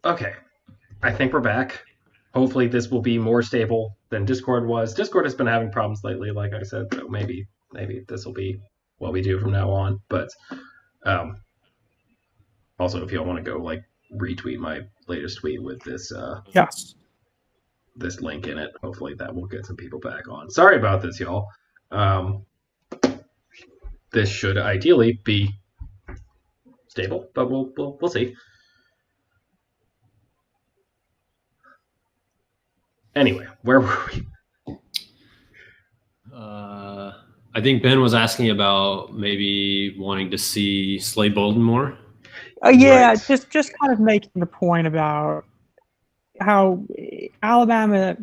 Okay, I think we're back. Hopefully, this will be more stable than Discord was. Discord has been having problems lately, like I said, so maybe this will be what we do from now on. But um, also, if y'all want to go like retweet my latest tweet with Yes. this link in it, hopefully that will get some people back on. Sorry about this, y'all. Um, this should ideally be stable, but we'll see. Anyway, where were we? Uh, I think Ben was asking about maybe wanting to see Slade Bolden more. Yeah, Right. just kind of making the point about how Alabama,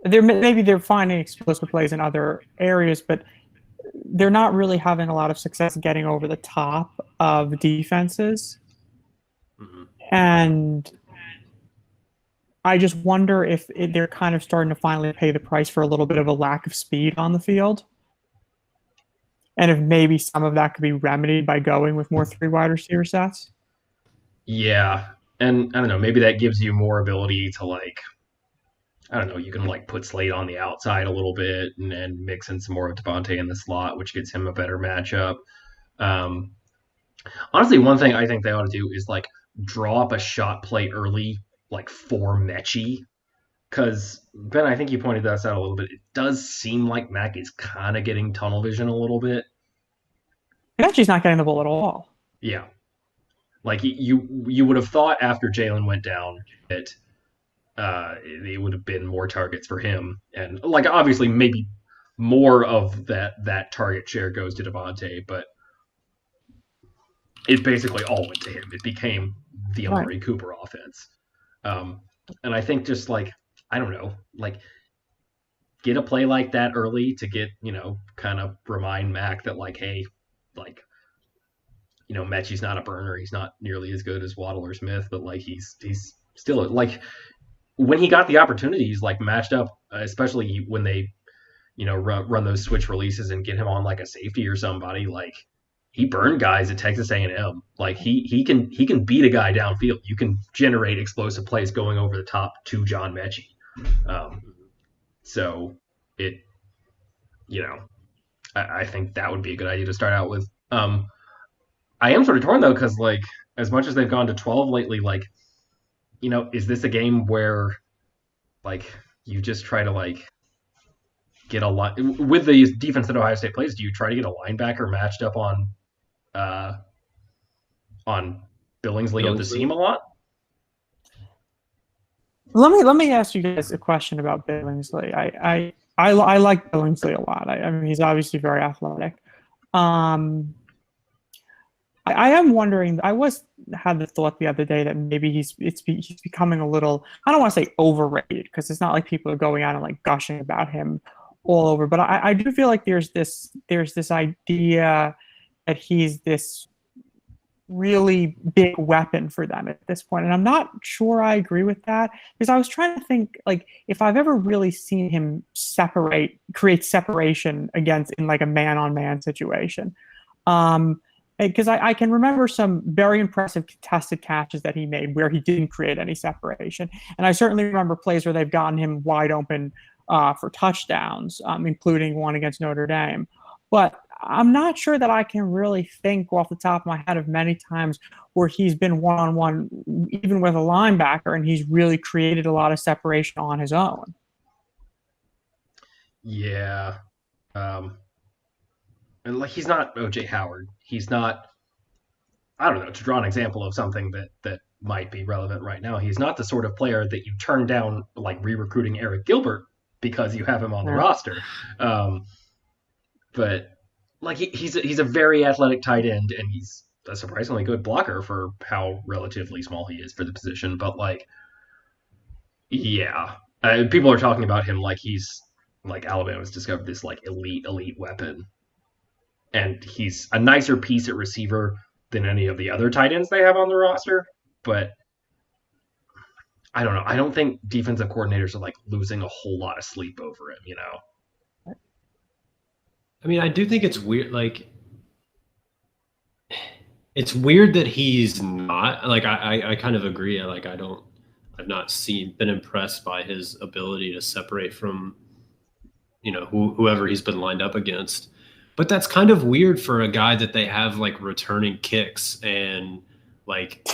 maybe they're finding explosive plays in other areas, but they're not really having a lot of success getting over the top of defenses. Mm-hmm. And I just wonder if they're kind of starting to finally pay the price for a little bit of a lack of speed on the field. And if maybe some of that could be remedied by going with more three wide receiver sets. Yeah, and I don't know, maybe that gives you more ability to like, I don't know, you can like put Slade on the outside a little bit and mix in some more of Devontae in the slot, which gets him a better matchup. Um, Honestly, one thing I think they ought to do is like draw up a shot play early, like for Mechie. Because Ben, I think you pointed this out a little bit. It does seem like Mac is kind of getting tunnel vision a little bit. She's not getting the ball at all. Yeah, like you would have thought after Jalen went down that it would have been more targets for him, and like obviously maybe more of that target share goes to Devontae, but it basically all went to him. It became the Right. Amari Cooper offense. Um, and I think just like, I don't know, like get a play like that early to get, kind of remind Mac that like, hey, like, Mechie's not a burner. He's not nearly as good as Waddle or Smith, but like he's still like when he got the opportunities, like matched up, especially when they, run those switch releases and get him on like a safety or somebody, like he burned guys at Texas A&M. Like he can beat a guy downfield. You can generate explosive plays going over the top to John Mechie. Um, so it, you know, I think that would be a good idea to start out with. I am sort of torn though because like as much as they've gone to 12 lately, like is this a game where like you just try to like get a lot with the defense that Ohio State plays? Do you try to get a linebacker matched up uh, on Billingsley of the Billingsley. seam a lot? Let me ask you guys a question about Billingsley. I like Billingsley a lot. I mean, he's obviously very athletic. I am wondering. I had the thought the other day that maybe he's becoming a little. I don't want to say overrated because it's not like people are going out and like gushing about him all over. But I do feel like there's this idea that he's this really big weapon for them at this point. And I'm not sure I agree with that because I was trying to think like if I've ever really seen him create separation against in like a man on man situation. Because I can remember some very impressive contested catches that he made where he didn't create any separation. And I certainly remember plays where they've gotten him wide open for touchdowns, including one against Notre Dame. But I'm not sure that I can really think off the top of my head of many times where he's been one on one, even with a linebacker, and he's really created a lot of separation on his own. Yeah. Um, and like he's not OJ Howard. He's not. I don't know. To draw an example of something that might be relevant right now, he's not the sort of player that you turn down like re-recruiting Eric Gilbert because you have him on the Yeah. roster. Um, but like he's a very athletic tight end, and he's a surprisingly good blocker for how relatively small he is for the position. But like, yeah, people are talking about him like he's like Alabama's discovered this like elite weapon, and he's a nicer piece at receiver than any of the other tight ends they have on the roster. But I don't know. I don't think defensive coordinators are like losing a whole lot of sleep over him. I mean, I do think it's weird. Like, it's weird that he's not like I kind of agree. Like I've not been impressed by his ability to separate from whoever he's been lined up against. But that's kind of weird for a guy that they have like returning kicks and like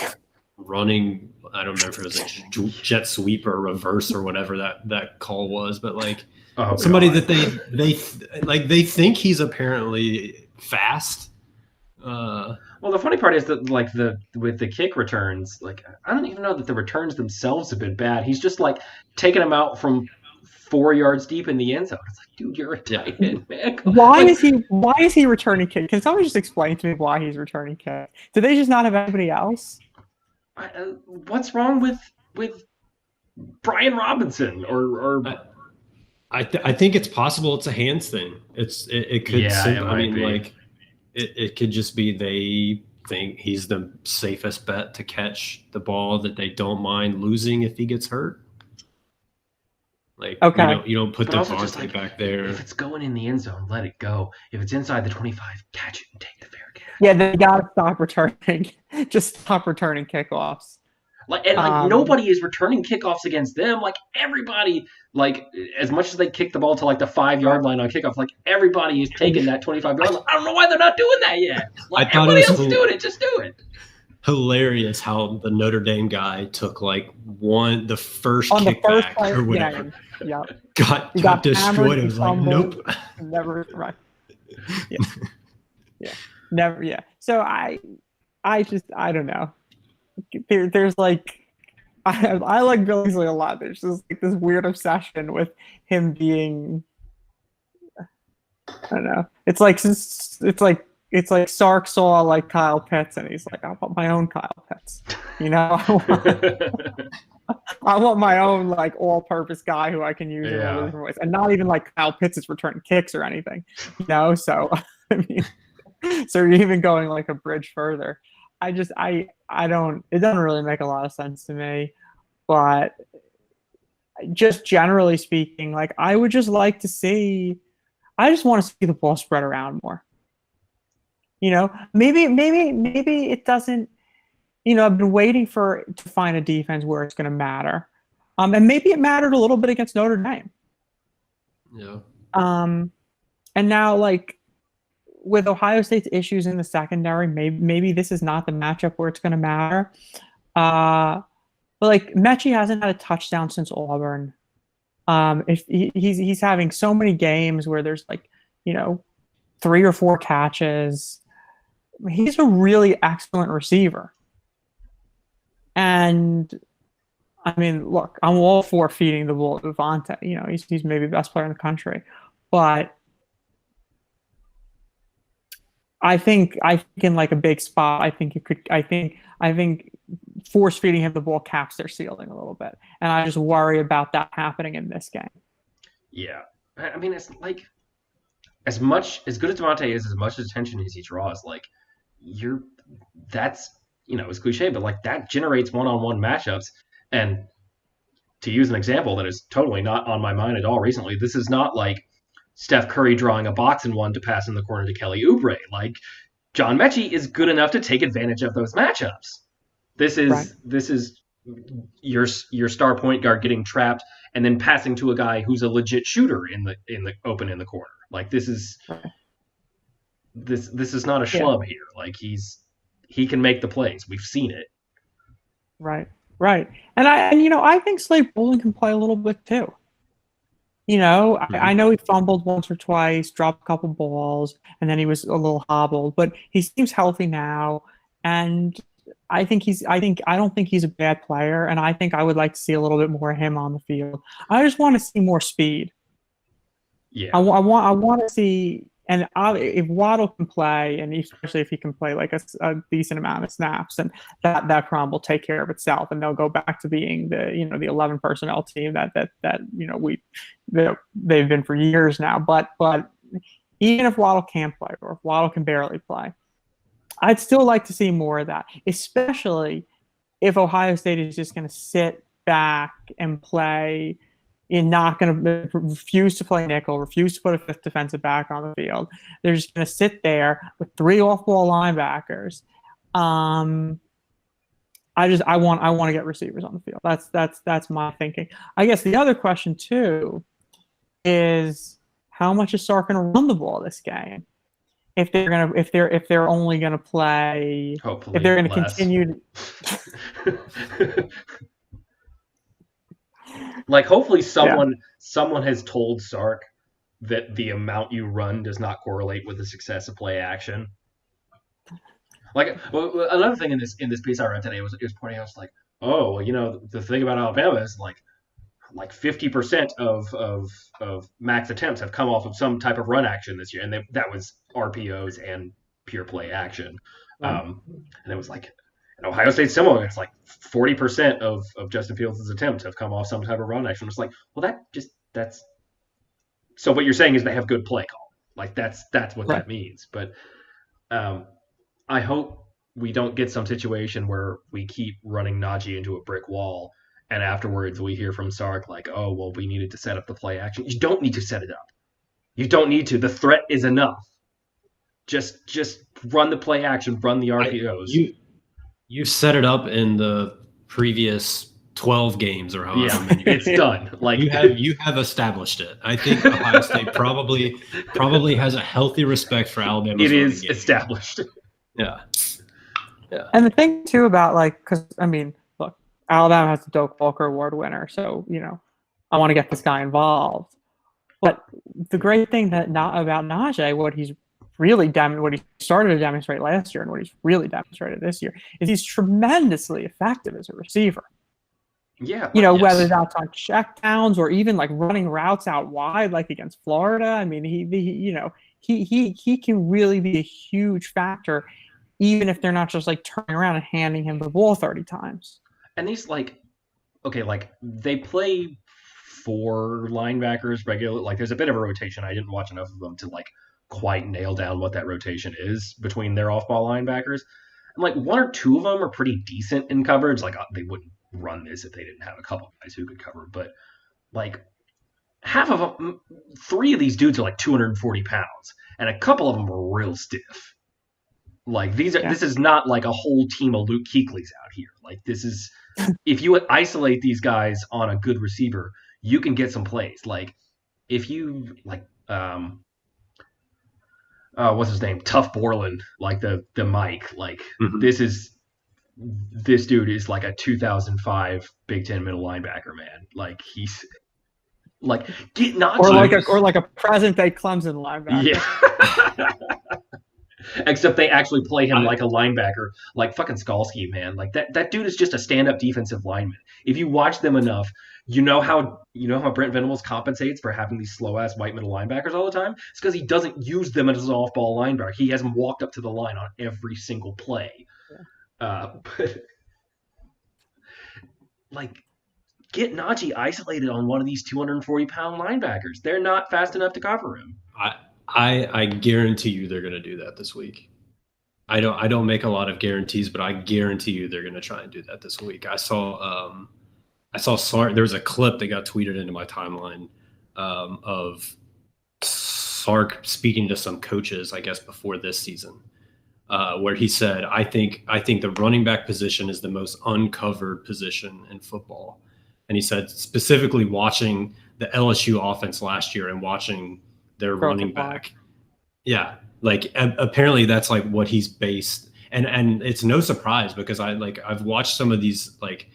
running. I don't remember if it was like jet sweep or reverse or whatever that call was, but like somebody God. that they think he's apparently fast. Well, the funny part is that like with the kick returns, like I don't even know that the returns themselves have been bad. He's just like taking them out from 4 yards deep in the end zone. It's like, dude, you're a tight end, man. Why is he returning kick? Can somebody just explain to me why he's returning kick? Do they just not have anybody else? What's wrong with Brian Robinson or I think it's possible it's a hands thing. It could. Yeah, it I mean, might be. like it could just be they think he's the safest bet to catch the ball that they don't mind losing if he gets hurt. Like, okay, you don't put But the also just, Vontae like, back there. If it's going in the end zone, let it go. If it's inside the 25, catch it and take the fair catch. yeah, they gotta stop returning. Just stop returning kickoffs. Like nobody is returning kickoffs against them. Like everybody, like as much as they kick the ball to like the 5 yard line on kickoff, like everybody is taking that 25 yard line. I don't know why they're not doing that yet. Like I thought everybody it was else is doing it, just do it. Hilarious how the Notre Dame guy took like the first On the first kickback play, or whatever. Yeah. Got destroyed. It was like, nope. Never right. Yeah. Yeah. Never. Yeah. So I don't know. There's like I like Billingsley a lot. There's just like this weird obsession with him being. I don't know. It's like Sark saw like Kyle Pitts and he's like, I want my own Kyle Pitts. I want my own like all-purpose guy who I can use in all different ways, and not even like Kyle Pitts is returning kicks or anything, So I mean, so you're even going like a bridge further. I don't. It doesn't really make a lot of sense to me, but just generally speaking, like I would just like to see. I just want to see the ball spread around more. Maybe it doesn't. I've been waiting to find a defense where it's going to matter. And maybe it mattered a little bit against Notre Dame. Yeah. And now, like, with Ohio State's issues in the secondary, maybe this is not the matchup where it's going to matter. But, like, Mechie hasn't had a touchdown since Auburn. If he's having so many games where there's, like, 3 or 4 catches. He's a really excellent receiver. And I mean, look, I'm all for feeding the ball to Vontae. He's maybe the best player in the country, but I think in like a big spot, I think force feeding him the ball caps their ceiling a little bit, and I just worry about that happening in this game. Yeah, I mean, it's like as good as Devontae is, as much attention as he draws, like that's. It's cliche, but like that generates one-on-one matchups. And to use an example that is totally not on my mind at all recently, this is not like Steph Curry drawing a box and one to pass in the corner to Kelly Oubre. Like John Mechie is good enough to take advantage of those matchups. This is your star point guard getting trapped and then passing to a guy who's a legit shooter in the open in the corner. Like this is not a schlub here. Like he can make the plays. We've seen it. Right. And I think Slade Bolden can play a little bit too. I know he fumbled once or twice, dropped a couple balls, and then he was a little hobbled, but he seems healthy now. And I don't think he's a bad player. And I think I would like to see a little bit more of him on the field. I just want to see more speed. Yeah. I want to see. And if Waddle can play, and especially if he can play like a decent amount of snaps, and that problem will take care of itself, and they'll go back to being the 11 personnel team that they've been for years now. But even if Waddle can't play, or if Waddle can barely play, I'd still like to see more of that, especially if Ohio State is just going to sit back and play. You're not going to refuse to play nickel, refuse to put a fifth defensive back on the field. They're just going to sit there with 3 off-ball linebackers I want to get receivers on the field. That's my thinking. I guess the other question too is how much is Sark going to run the ball this game? If they're only going to play, hopefully if they're going to less. continue. Like hopefully someone has told Sark that the amount you run does not correlate with the success of play action. Like another thing in this piece I read today was pointing out, like, oh, well, the thing about Alabama is like 50% of max attempts have come off of some type of run action this year, and that was RPOs and pure play action. And it was like, and Ohio State's similar. It's like 40% of Justin Fields' attempts have come off some type of run action. It's like, well, that's. So what you're saying is they have good play call. Like that's what that means. But I hope we don't get some situation where we keep running Najee into a brick wall, and afterwards we hear from Sark like, oh, well, we needed to set up the play action. You don't need to set it up. You don't need to. The threat is enough. Just run the play action, run the RPOs. You set it up in the previous 12 games or however many. It's done. Like you have established it. I think Ohio State probably has a healthy respect for Alabama. It is established. Yeah. And the thing too about because I mean, look, Alabama has the Doak Walker Award winner, so I want to get this guy involved. But the great thing about Najee, what he started to demonstrate last year and what he's really demonstrated this year is he's tremendously effective as a receiver. Yeah. Whether that's on checkdowns or even like running routes out wide, like against Florida. I mean, he can really be a huge factor, even if they're not just like turning around and handing him the ball 30 times. And these they play 4 linebackers regularly. Like there's a bit of a rotation. I didn't watch enough of them to like quite nail down what that rotation is between their off-ball linebackers. And like 1 or 2 of them are pretty decent in coverage. Like they wouldn't run this if they didn't have a couple guys who could cover. But like half of them, 3 of these dudes are like 240 pounds, and a couple of them are real stiff. Like this is not like a whole team of Luke Kuechly's out here. Like this is, if you isolate these guys on a good receiver, you can get some plays. Like if you what's his name? Tough Borland, like the Mike. Like this dude is like a 2005 Big Ten middle linebacker, man. Like he's like or like a present day Clemson linebacker. Yeah. Except they actually play him like a linebacker, like fucking Skalski, man. Like that dude is just a stand-up defensive lineman. If you watch them enough, you know how Brent Venables compensates for having these slow-ass white middle linebackers all the time? It's because he doesn't use them as an off-ball linebacker. He has them walked up to the line on every single play. Yeah. But like, get Najee isolated on one of these 240-pound linebackers. They're not fast enough to cover him. I guarantee you they're going to do that this week. I don't make a lot of guarantees, but I guarantee you they're going to try and do that this week. I saw Sark. There was a clip that got tweeted into my timeline of Sark speaking to some coaches, I guess, before this season, where he said, I think the running back position is the most uncovered position in football. And he said specifically watching the LSU offense last year and watching their running back. Yeah. Like apparently that's like what he's based. And it's no surprise because I've watched some of these, like,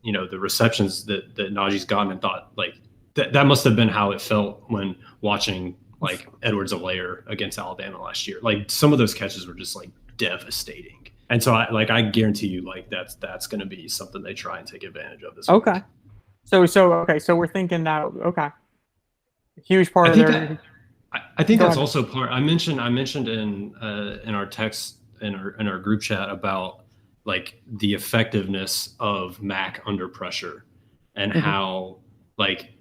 the receptions that Najee's gotten and thought like that must have been how it felt when watching like Edwards-Helaire against Alabama last year. Like some of those catches were just like devastating. And so I guarantee you like that's going to be something they try and take advantage of this week. Okay. So we're thinking that huge part of their. I think that's also part. I mentioned in our text in our group chat about like the effectiveness of Mac under pressure and how like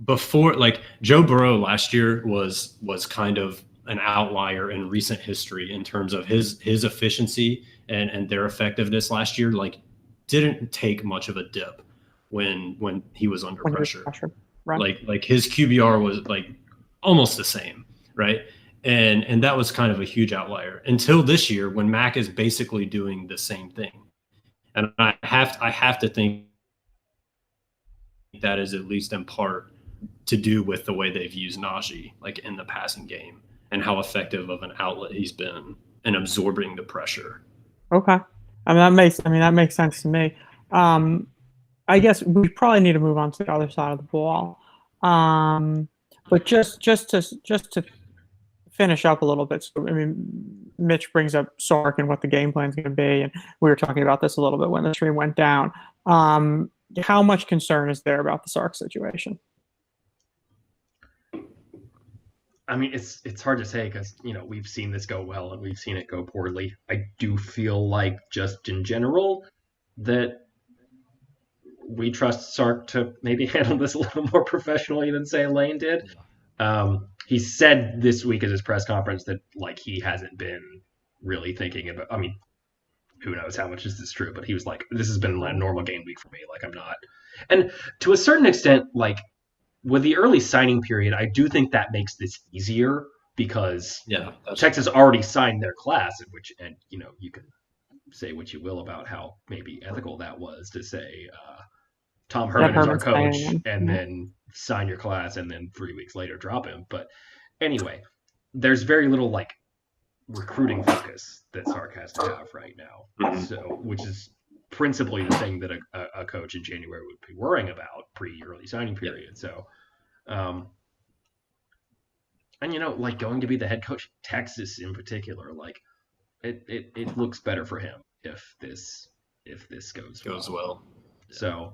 before, like Joe Burrow last year was kind of an outlier in recent history in terms of his efficiency and their effectiveness last year. Like didn't take much of a dip when he was under pressure. Right. Like his QBR was like almost the same, right? And that was kind of a huge outlier until this year when Mac is basically doing the same thing. And I have to think that is at least in part to do with the way they've used Najee like in the passing game and how effective of an outlet he's been in absorbing the pressure. Okay. That makes sense to me. I guess we probably need to move on to the other side of the ball. But just to finish up a little bit. So, Mitch brings up Sark and what the game plan is going to be, and we were talking about this a little bit when the stream went down. How much concern is there about the Sark situation? I mean, it's hard to say because we've seen this go well and we've seen it go poorly. I do feel like just in general that we trust Sark to maybe handle this a little more professionally than say Lane did. He said this week at his press conference that like he hasn't been really thinking about. I mean, who knows how much is this true? But he was like, "This has been a normal game week for me. Like I'm not." And to a certain extent, like with the early signing period, I do think that makes this easier because Texas already signed their class, and you can say what you will about how maybe ethical that was to say Tom Herman is our coach and then sign your class and then 3 weeks later drop him. But anyway, there's very little like recruiting focus that Sark has to have right now. So, which is principally the thing that a coach in January would be worrying about pre-early signing period. So, and like going to be the head coach of Texas in particular, like it looks better for him if this goes well. So,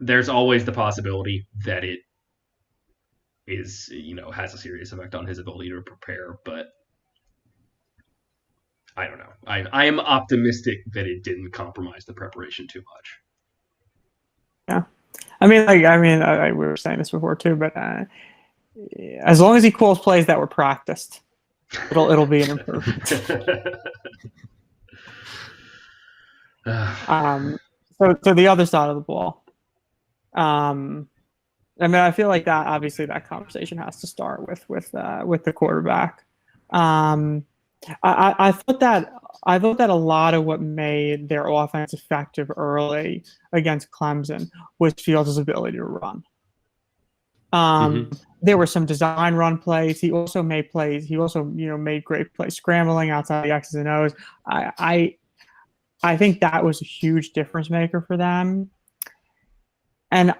there's always the possibility that it is, has a serious effect on his ability to prepare, but I don't know. I am optimistic that it didn't compromise the preparation too much. Yeah. We were saying this before too, but as long as he calls plays that were practiced, it'll be an improvement. So the other side of the ball. I feel like that obviously that conversation has to start with the quarterback. I thought that a lot of what made their offense effective early against Clemson was Fields' ability to run. There were some design run plays. He also made plays. He also made great plays scrambling outside the X's and O's. I think that was a huge difference maker for them. And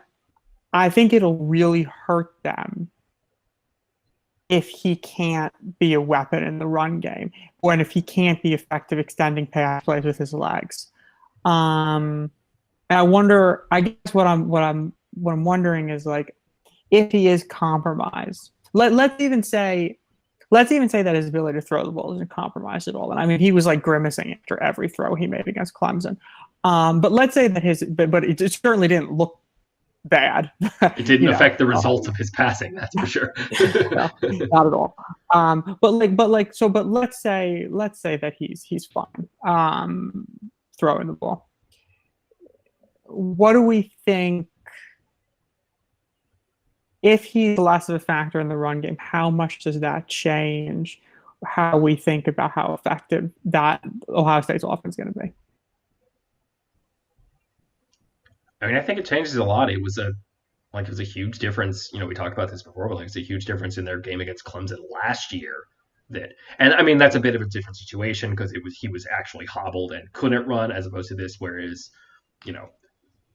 I think it'll really hurt them if he can't be a weapon in the run game, or if he can't be effective extending pass plays with his legs. And I wonder. I guess what I'm wondering is like if he is compromised. Let's even say that his ability to throw the ball isn't compromised at all. And he was like grimacing after every throw he made against Clemson. But let's say that but it certainly didn't look bad. It didn't affect the results of his passing, that's for sure. No, not at all. But let's say that he's fine throwing the ball. What do we think? If he's less of a factor in the run game, how much does that change how we think about how effective that Ohio State's offense is going to be? I think it changes a lot. It was a huge difference. We talked about this before, but it's a huge difference in their game against Clemson last year. That's a bit of a different situation because he was actually hobbled and couldn't run, as opposed to this, whereas,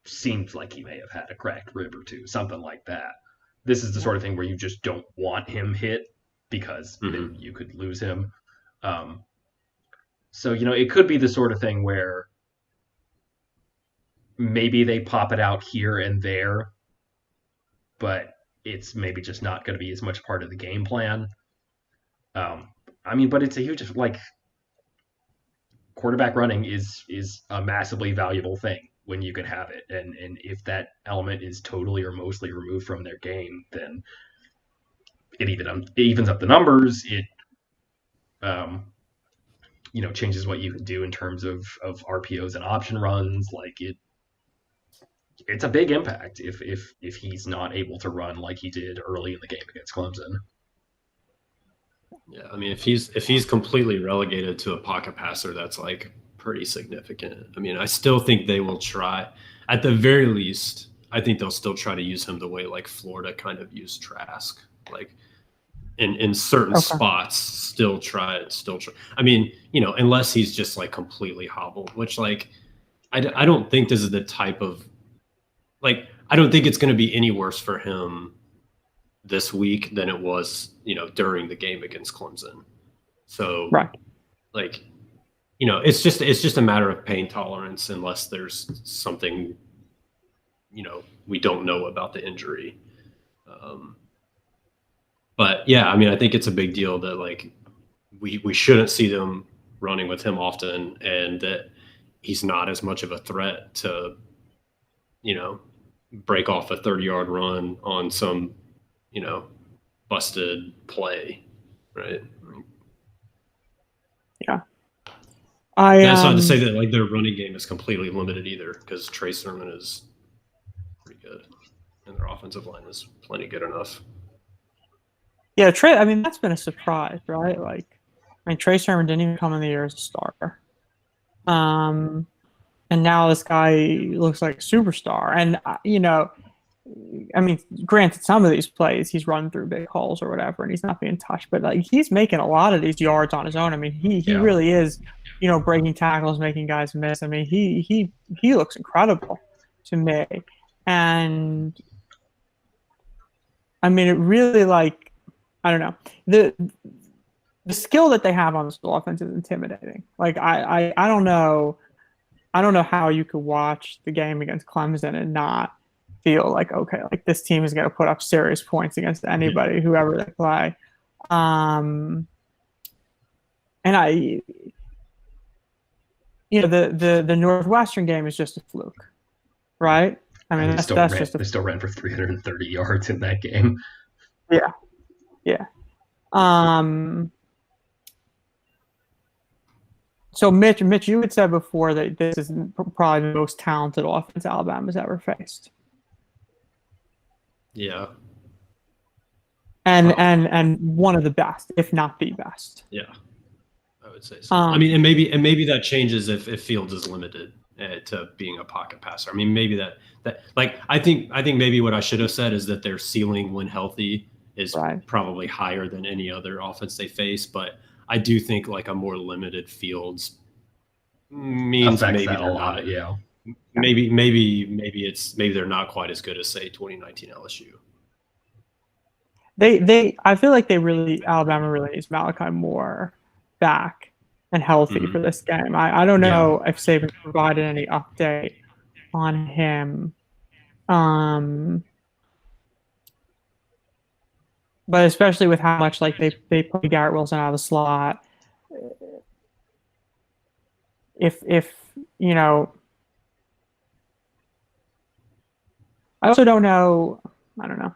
seems like he may have had a cracked rib or two, something like that. This is the sort of thing where you just don't want him hit because then you could lose him. So, it could be the sort of thing where maybe they pop it out here and there, but it's maybe just not going to be as much part of the game plan. But it's a huge, quarterback running is a massively valuable thing when you can have it. And if that element is totally or mostly removed from their game, then it evens up the numbers. It, changes what you can do in terms of RPOs and option runs. Like it's a big impact if he's not able to run like he did early in the game against Clemson. Yeah, I mean, if he's completely relegated to a pocket passer, that's like pretty significant. I mean, I still think they will try. At the very least, I think they'll still try to use him the way like Florida kind of used Trask, like in certain Okay. spots. Still try it. Still try. I mean, unless he's just like completely hobbled, which like I don't think this is the type of like I don't think it's going to be any worse for him this week than it was, during the game against Clemson. So Right. like, it's just a matter of pain tolerance unless there's something, we don't know about the injury. Um, but yeah, I mean, I think it's a big deal that like we shouldn't see them running with him often, and that he's not as much of a threat to, you know, break off a 30-yard run on some, busted play, right? Yeah. I That's not to say that like their running game is completely limited either, because Trey Sermon is pretty good, and their offensive line is plenty good enough. Yeah, Trey. I mean, that's been a surprise, right? Like, I mean, Trey Sermon didn't even come in the year as a starter. Um, and now this guy looks like a superstar. And I mean, granted, some of these plays he's run through big holes or whatever, and he's not being touched, but like he's making a lot of these yards on his own. I mean, he Yeah. really is, breaking tackles, making guys miss. I mean, he looks incredible to me, and I mean, it really like I don't know the skill that they have on this offense is intimidating. Like I don't know. I don't know how you could watch the game against Clemson and not feel like, okay, like this team is going to put up serious points against anybody, whoever they play. Um, and the Northwestern game is just a fluke, right? I mean, And that's just they still ran for 330 yards in that game. yeah, yeah. Um, so Mitch, you had said before that this is probably the most talented offense Alabama's ever faced. Yeah. And one of the best, if not the best. Yeah, I would say so. I mean, and maybe that changes if Fields is limited to being a pocket passer. I mean, maybe that like I think maybe what I should have said is that their ceiling when healthy is right. probably higher than any other offense they face. But I do think like a more limited Fields means Affects maybe that a they're lot. not. Yeah. Maybe they're not quite as good as say 2019 LSU. I feel like Alabama really needs Malachi Moore back and healthy for this game. I don't know if Saban provided any update on him. But especially with how much like they play Garrett Wilson out of the slot. If I also don't know. I don't know.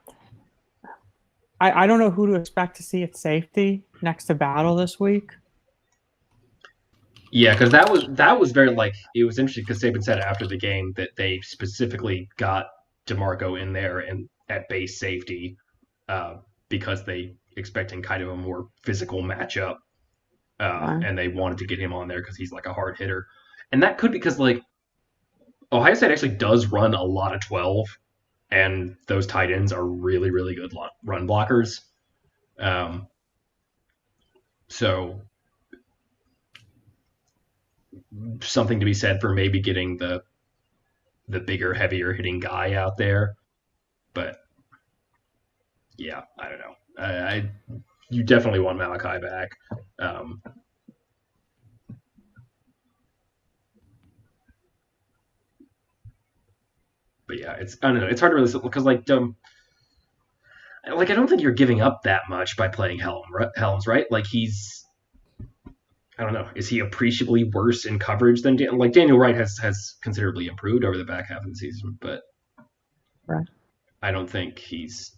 I don't know who to expect to see at safety next to Battle this week. Yeah, because that was very like it was interesting because Saban said after the game that they specifically got DeMarco in there and at base safety because they expecting kind of a more physical matchup and they wanted to get him on there because he's like a hard hitter, and that could be because like Ohio State actually does run a lot of 12, and those tight ends are really really good run blockers. So something to be said for maybe getting the bigger, heavier hitting guy out there. But yeah, I don't know. You definitely want Malachi back. But yeah, I don't know. It's hard to really because like I don't think you're giving up that much by playing Helms, right? Like I don't know. Is he appreciably worse in coverage than like Daniel Wright has considerably improved over the back half of the season, but right. I don't think is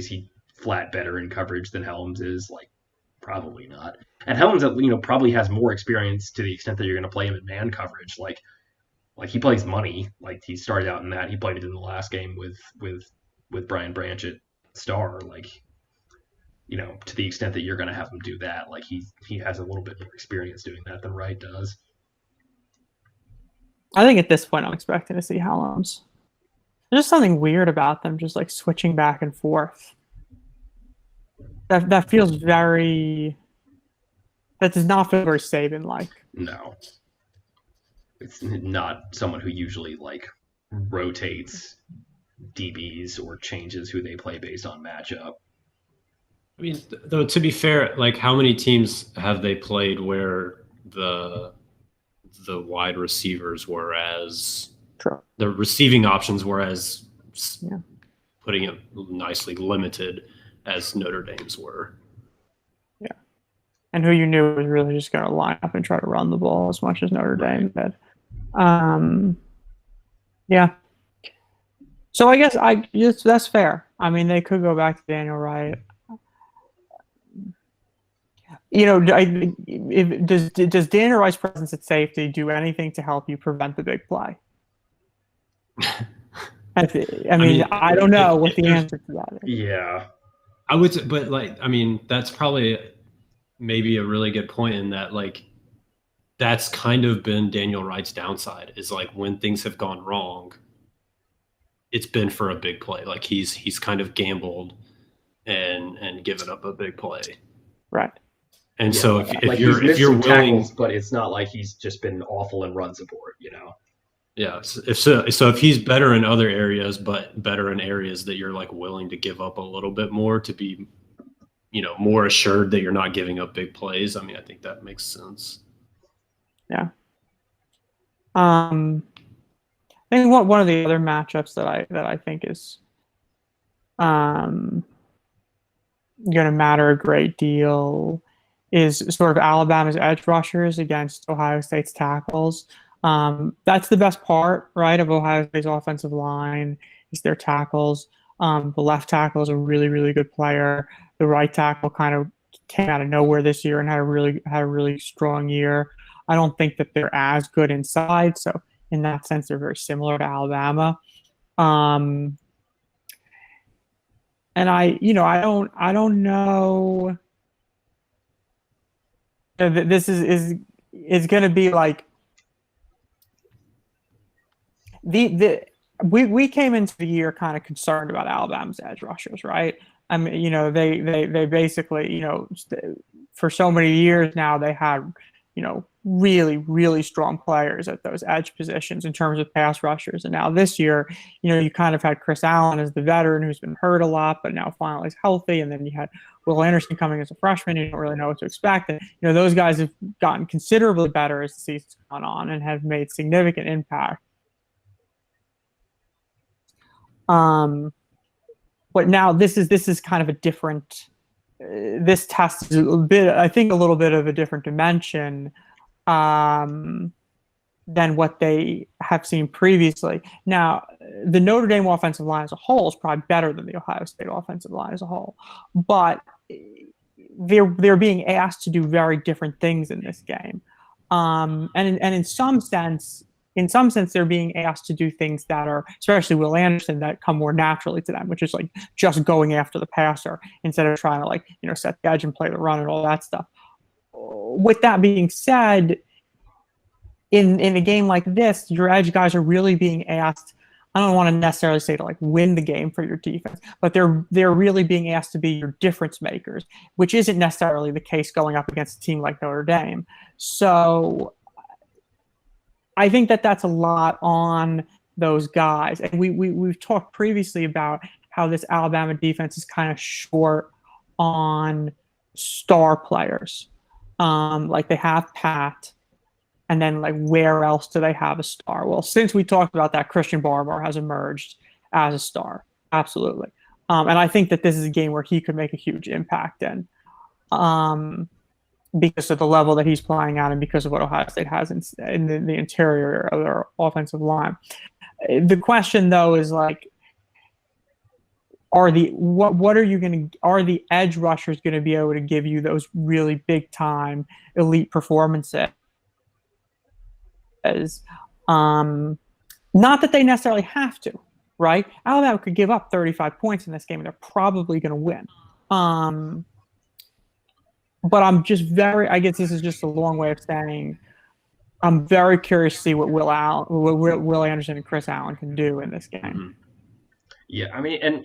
he flat better in coverage than Helms is? Like probably not. And Helms, probably has more experience to the extent that you're going to play him in man coverage. Like he plays money. Like he started out in that. He played it in the last game with Brian Branch at Star. Like to the extent that you're going to have him do that, like he has a little bit more experience doing that than Wright does. I think at this point I'm expecting to see Helms. There's just something weird about them, just like switching back and forth. That feels very. That does not feel very Saban-like. No, it's not someone who usually like rotates DBs or changes who they play based on matchup. I mean, though, to be fair, like how many teams have they played where the wide receivers were as True. The receiving options were as, yeah, putting it nicely, limited as Notre Dame's were. Yeah, and who you knew was really just going to line up and try to run the ball as much as Notre Dame did. Yeah. So I guess that's fair. I mean, they could go back to Daniel Wright. Does Daniel Wright's presence at safety do anything to help you prevent the big play? I mean, I don't know what the answer to that is. Yeah, I would, but that's probably maybe a really good point in that, like, that's kind of been Daniel Wright's downside is like when things have gone wrong, it's been for a big play. Like he's kind of gambled and given up a big play. Right. And so if you're willing, tackles, but it's not like he's just been awful in run support, Yeah. If he's better in other areas, but better in areas that you're like willing to give up a little bit more to be, more assured that you're not giving up big plays. I mean, I think that makes sense. Yeah. I think one of the other matchups that I think is going to matter a great deal is sort of Alabama's edge rushers against Ohio State's tackles. That's the best part, right, of Ohio State's offensive line is their tackles. The left tackle is a really, really good player. The right tackle kind of came out of nowhere this year and had a really strong year. I don't think that they're as good inside, so in that sense, they're very similar to Alabama. And I don't know. This is going to be like we came into the year kind of concerned about Alabama's edge rushers, right? I mean, they basically, for so many years now they had, really, really strong players at those edge positions in terms of pass rushers. And now this year, you kind of had Chris Allen as the veteran who's been hurt a lot, but now finally is healthy. And then you had Will Anderson coming as a freshman. You don't really know what to expect. And, those guys have gotten considerably better as the season's gone on and have made significant impact. But now this is kind of a different. This test is a little bit of a different dimension than what they have seen previously. Now, the Notre Dame offensive line as a whole is probably better than the Ohio State offensive line as a whole, but they're being asked to do very different things in this game, and in some sense, they're being asked to do things that are, especially Will Anderson, that come more naturally to them, which is like just going after the passer instead of trying to set the edge and play the run and all that stuff. With that being said, in a game like this, your edge guys are really being asked. I don't want to necessarily say to win the game for your defense, but they're really being asked to be your difference makers, which isn't necessarily the case going up against a team like Notre Dame. So I think that that's a lot on those guys. And we've talked previously about how this Alabama defense is kind of short on star players. Like they have Pat, and then where else do they have a star? Well, since we talked about that, Christian Barmore has emerged as a star. Absolutely. And I think that this is a game where he could make a huge impact in. Because of the level that he's playing at and because of what Ohio State has in the interior of their offensive line. The question, though, is are the edge rushers going to be able to give you those really big time elite performances? Not that they necessarily have to, right? Alabama could give up 35 points in this game and they're probably going to win. but I'm just I guess this is just a long way of saying I'm very curious to see what Will Anderson and Chris Allen can do in this game. Mm-hmm. Yeah, I mean, and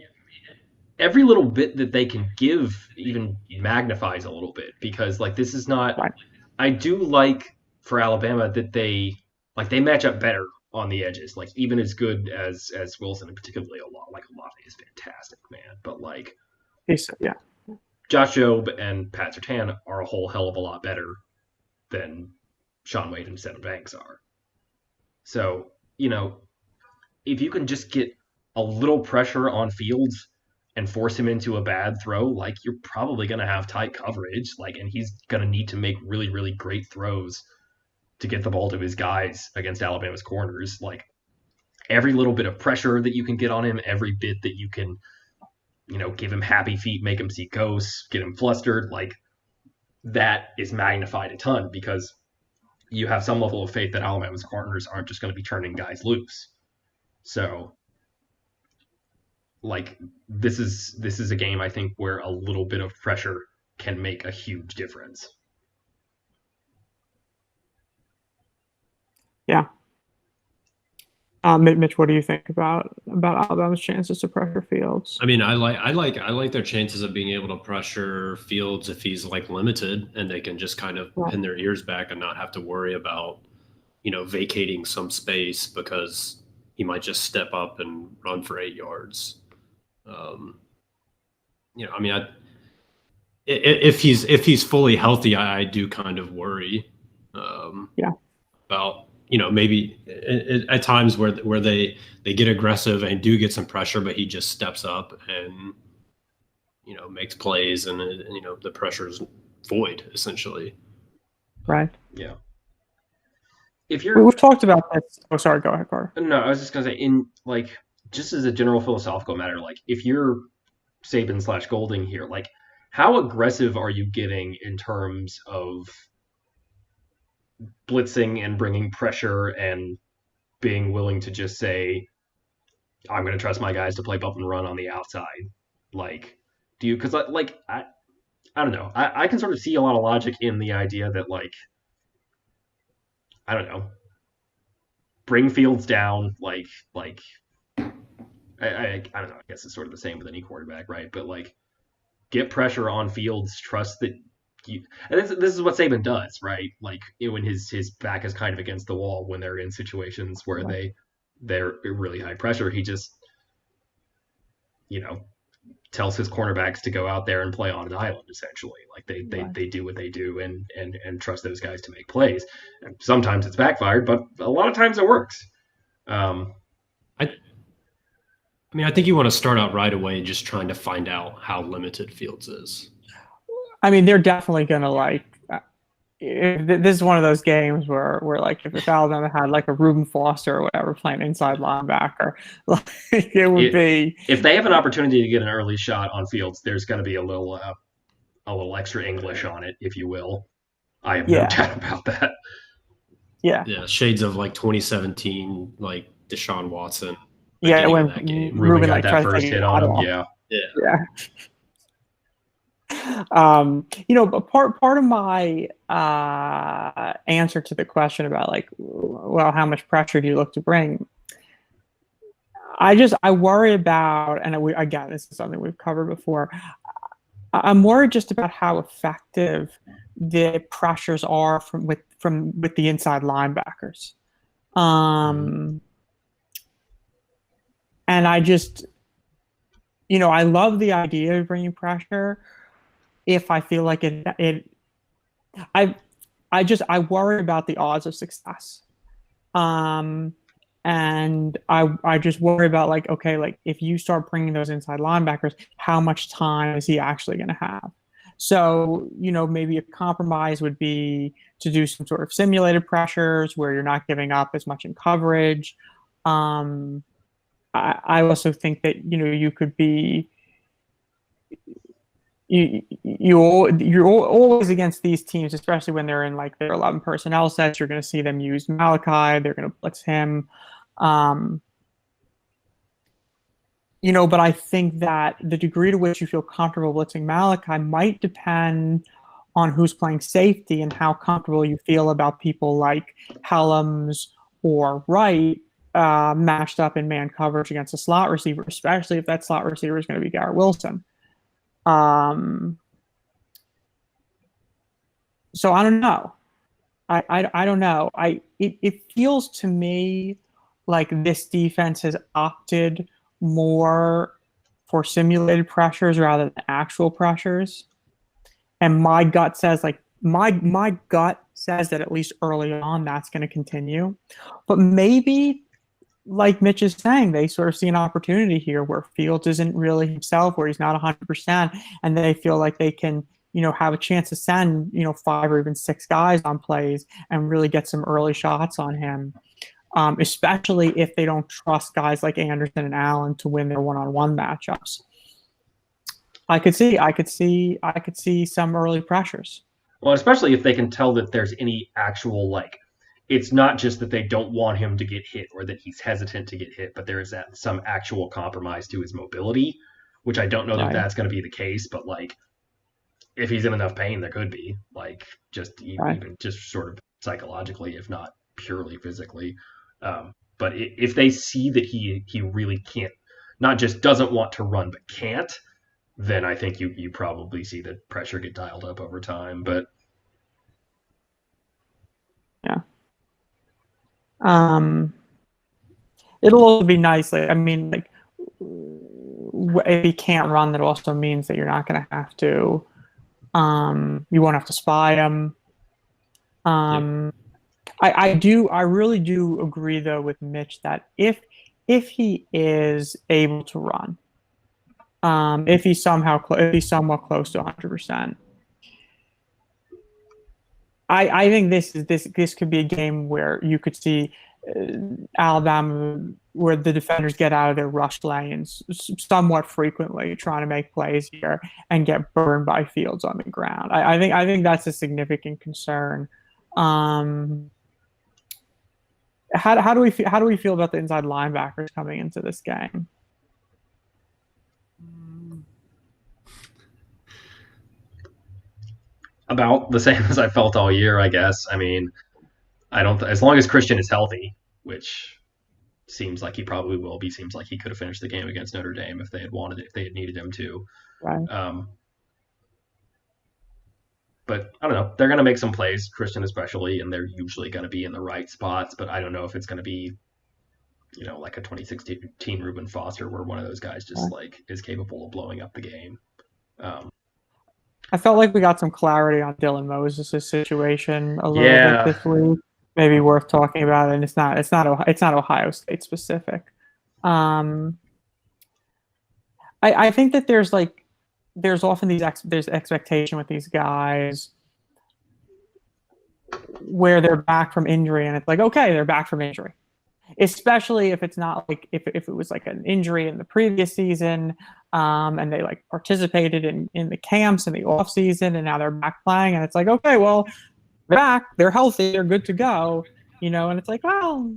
every little bit that they can give even magnifies a little bit because like this is not. Right. I do like for Alabama that they match up better on the edges. Like even as good as Wilson, and particularly Olave is fantastic, man. But like Yeah. Josh Jobe and Pat Surtain are a whole hell of a lot better than Sean Wade and Seven Banks are. So, if you can just get a little pressure on Fields and force him into a bad throw, like you're probably going to have tight coverage, like, and he's going to need to make really, really great throws to get the ball to his guys against Alabama's corners. Like every little bit of pressure that you can get on him, every bit that you can, give him happy feet, make him see ghosts, get him flustered, like that is magnified a ton because you have some level of faith that Alabama's corners aren't just going to be turning guys loose. So, like this is a game I think where a little bit of pressure can make a huge difference. Yeah. Mitch, what do you think about Alabama's chances to pressure Fields? I mean, I like their chances of being able to pressure Fields if he's like limited and they can just kind of pin their ears back and not have to worry about, vacating some space because he might just step up and run for 8 yards. I mean, if he's fully healthy, I do kind of worry. About maybe at times where they get aggressive and do get some pressure, but he just steps up and makes plays and the pressure's void essentially. Right. Yeah. We've talked about this. Oh, sorry. Go ahead, Carter. No, I was just gonna say just as a general philosophical matter, like if you're Saban/Golding here, like how aggressive are you getting in terms of blitzing and bringing pressure and being willing to just say, I'm going to trust my guys to play bump and run on the outside? Like, do you, because I don't know. I can sort of see a lot of logic in the idea that I don't know, bring Fields down, I don't know. I guess it's sort of the same with any quarterback, right? But get pressure on Fields, trust that and this is what Saban does, right? Like when his back is kind of against the wall when they're in situations where they're really high pressure, he just tells his cornerbacks to go out there and play on an island essentially. Like they do what they do and trust those guys to make plays. And sometimes it's backfired, but a lot of times it works. I mean, I think you want to start out right away just trying to find out how limited Fields is. I mean, they're definitely going to this is one of those games where if Alabama had a Reuben Foster or whatever playing inside linebacker, it would be. If they have an opportunity to get an early shot on Fields, there's going to be a little extra English on it, if you will. I have no doubt about that. Yeah. Yeah. Shades of 2017, Deshaun Watson. Yeah. When Reuben got that first hit on him. Yeah. Yeah. But part of my answer to the question about how much pressure do you look to bring? I worry about, and again, this is something we've covered before. I'm worried just about how effective the pressures are with the inside linebackers. And I just, I love the idea of bringing pressure. If I feel like I worry about the odds of success. And I just worry about if you start bringing those inside linebackers, how much time is he actually going to have? So, maybe a compromise would be to do some sort of simulated pressures where you're not giving up as much in coverage. I also think that, you could be, you're always against these teams, especially when they're in their 11 personnel sets. You're going to see them use Malachi. They're going to blitz him. But I think that the degree to which you feel comfortable blitzing Malachi might depend on who's playing safety and how comfortable you feel about people like Helms or Wright matched up in man coverage against a slot receiver, especially if that slot receiver is going to be Garrett Wilson. So I don't know. I don't know. It feels to me like this defense has opted more for simulated pressures rather than actual pressures. And my gut says my gut says that at least early on that's going to continue. But maybe, like Mitch is saying, they sort of see an opportunity here where Fields isn't really himself, where he's not 100%, and they feel like they can, have a chance to send, 5 or even 6 guys on plays and really get some early shots on him. Especially if they don't trust guys like Anderson and Allen to win their one-on-one matchups. I could see some early pressures. Well, especially if they can tell that there's any actual, it's not just that they don't want him to get hit or that he's hesitant to get hit, but there is some actual compromise to his mobility, which I don't know that that's going to be the case, but if he's in enough pain, there could be, even just sort of psychologically, if not purely physically. But if they see that he really can't, not just doesn't want to run, but can't, then I think you probably see the pressure get dialed up over time. But yeah, it'll also be nice. If he can't run, that also means that you're not going to have to. You won't have to spy him. Yep. I really do agree though with Mitch that if he is able to run, if he's somewhat close to 100%, I think this could be a game where you could see Alabama, where the defenders get out of their rush lanes somewhat frequently, trying to make plays here and get burned by Fields on the ground. I think that's a significant concern. How do we feel about the inside linebackers coming into this game? About the same as I felt all year, I guess. I mean, I don't. As long as Christian is healthy, which seems like he probably will be. Seems like he could have finished the game against Notre Dame if they had wanted it, if they had needed him to. Right. But I don't know. They're going to make some plays, Christian especially, and they're usually going to be in the right spots. But I don't know if it's going to be, like a 2016 Reuben Foster, where one of those guys just is capable of blowing up the game. I felt like we got some clarity on Dylan Moses' situation a little bit this week. Maybe worth talking about, and it's not Ohio State specific. I think that there's often there's expectation with these guys where they're back from injury, and it's like, okay, they're back from injury. Especially if it's not if it was an injury in the previous season, and they participated in the camps in the off season, and now they're back playing, and it's like, okay, well, they're back, they're healthy, they're good to go, and it's like, well,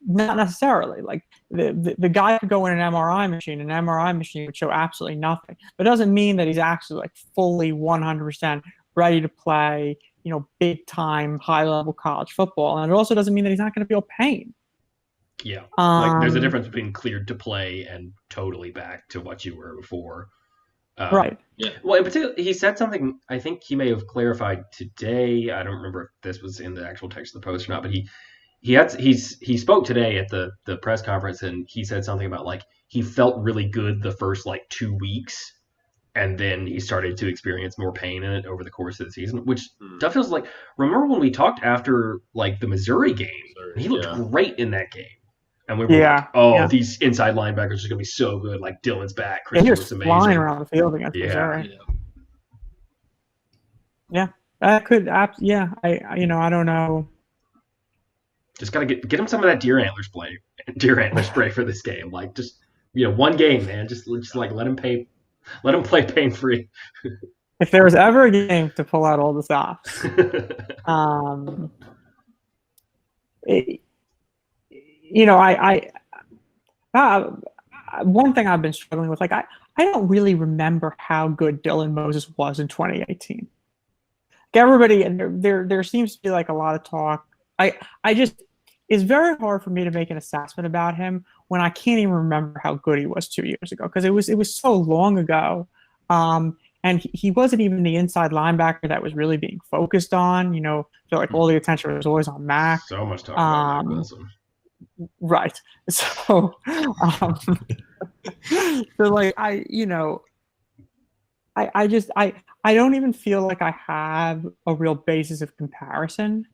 not necessarily. The guy could go in an MRI machine. An MRI machine would show absolutely nothing, but it doesn't mean that he's actually fully 100% ready to play, big time, high level college football. And it also doesn't mean that he's not going to feel pain. Yeah. There's a difference between cleared to play and totally back to what you were before. Right. Yeah. Well, in particular, he said something, I think he may have clarified today. I don't remember if this was in the actual text of the post or not, but he spoke today at the press conference, and he said something about he felt really good the first 2 weeks, and then he started to experience more pain in it over the course of the season, which stuff feels like. Remember when we talked after the Missouri game? He looked great in that game, and we were these inside linebackers are going to be so good. Dylan's back, Christian was amazing, flying around the field against Missouri. Yeah, that could. I don't know. Just gotta get him some of that deer antler spray for this game. Just one game, man. Just let him play pain free. If there was ever a game to pull out all the stops, one thing I've been struggling with, I don't really remember how good Dylan Moses was in 2018. Everybody, there seems to be like a lot of talk. I just, it's very hard for me to make an assessment about him when I can't even remember how good he was 2 years ago, because it was so long ago. And he wasn't even the inside linebacker that was really being focused on. So like all the attention was always on Mac. So much talk about Mac Wilson. Right. So, so like I don't even feel like I have a real basis of comparison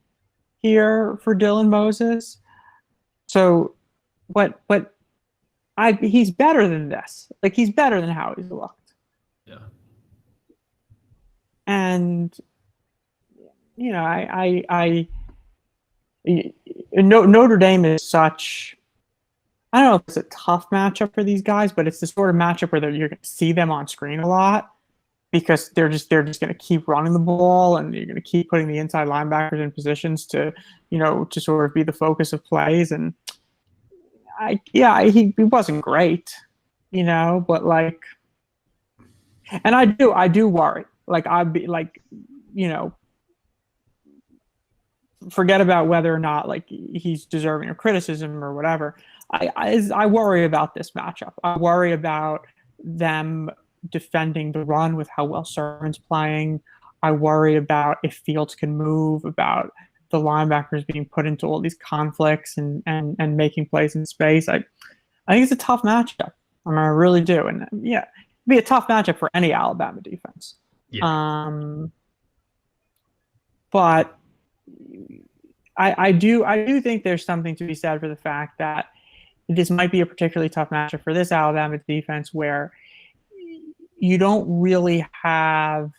here for Dylan Moses. So, but he's better than this. Like he's better than how he's looked. Yeah. And Notre Dame is such. I don't know if it's a tough matchup for these guys, but it's the sort of matchup where you're going to see them on screen a lot because they're just going to keep running the ball, and you're going to keep putting the inside linebackers in positions to sort of be the focus of plays. And he wasn't great, but like, and I do worry. Like I'd be like, forget about whether or not like he's deserving of criticism or whatever. I worry about this matchup. I worry about them defending the run with how well Sermon's playing. I worry about if Fields can move, about the linebackers being put into all these conflicts and making plays in space. I think it's a tough matchup. I mean, I really do. And yeah, it'd be a tough matchup for any Alabama defense. Yeah. But I do think there's something to be said for the fact that this might be a particularly tough matchup for this Alabama defense, where you don't really have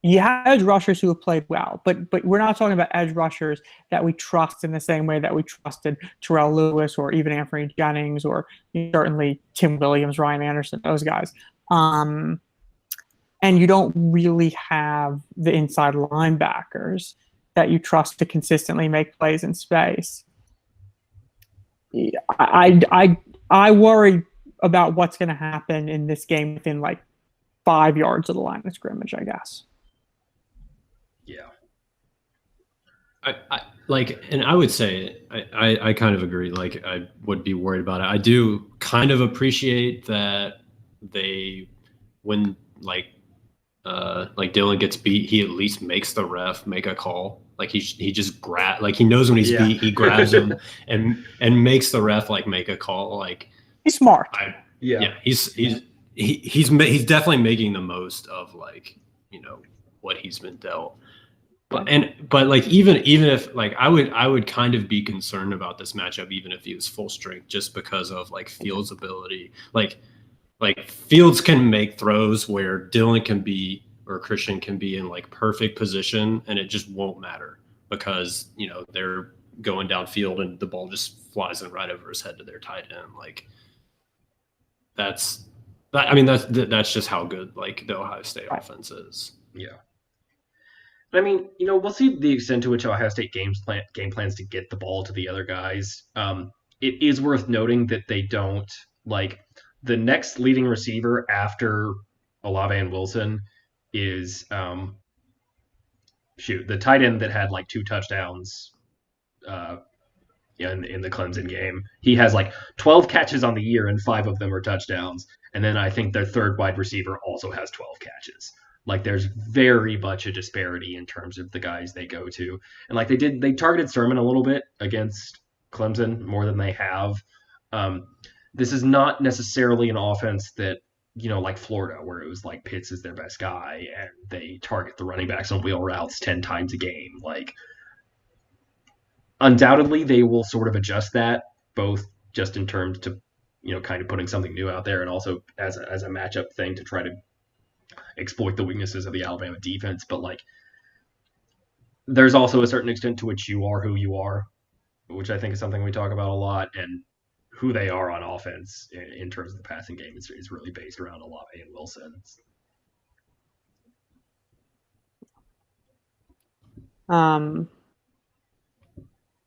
edge rushers who have played well, but we're not talking about edge rushers that we trust in the same way that we trusted Terrell Lewis or even Anthony Jennings or certainly Tim Williams, Ryan Anderson, those guys. And you don't really have the inside linebackers that you trust to consistently make plays in space. I worry about what's going to happen in this game within like 5 yards of the line of scrimmage, I guess. Yeah. And I would say I kind of agree. Like I would be worried about it. I do kind of appreciate that when Dylan gets beat, he at least makes the ref make a call. Like he just he knows when he's beat, he grabs him and makes the ref like make a call. Like he's smart. He's definitely making the most of like what he's been dealt. But like even if like I would kind of be concerned about this matchup even if he was full strength, just because of like Fields' ability. Like Fields can make throws where Dylan can be or Christian can be in like perfect position, and it just won't matter because they're going downfield and the ball just flies in right over his head to their tight end. Like that's just how good like the Ohio State offense is. Yeah. I mean, we'll see the extent to which Ohio State game plans to get the ball to the other guys. It is worth noting that they don't like the next leading receiver after Olave and Wilson is the tight end that had like 2 touchdowns in the Clemson game. He has like 12 catches on the year and 5 of them are touchdowns. And then I think their third wide receiver also has 12 catches. Like there's very much a disparity in terms of the guys they go to. And like they targeted Sermon a little bit against Clemson more than they have. This is not necessarily an offense that, like Florida, where it was like Pitts is their best guy and they target the running backs on wheel routes 10 times a game. Like undoubtedly they will sort of adjust that, both just in terms to, kind of putting something new out there and also as a matchup thing to try to exploit the weaknesses of the Alabama defense. But like there's also a certain extent to which you are who you are, which I think is something we talk about a lot, and who they are on offense in terms of the passing game is really based around Olave and Wilson.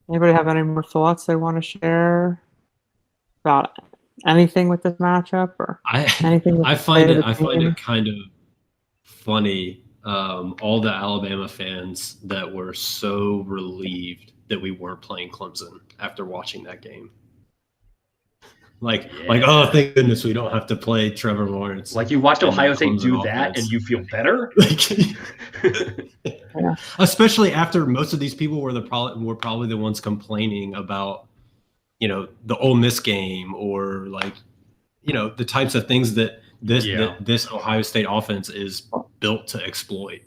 Anybody have any more thoughts they want to share about Anything with this matchup or I anything with I the state find of it the I find team? it kind of funny. All the Alabama fans that were so relieved that we weren't playing Clemson after watching that game. Like, oh, Yeah. thank goodness we don't have to play Trevor Lawrence Like you watched and Ohio that State Clemson do that and offense. you feel better? Yeah. Especially after most of these people were probably the ones complaining about, the Ole Miss game or like, the types of things that Yeah. this Ohio State offense is built to exploit.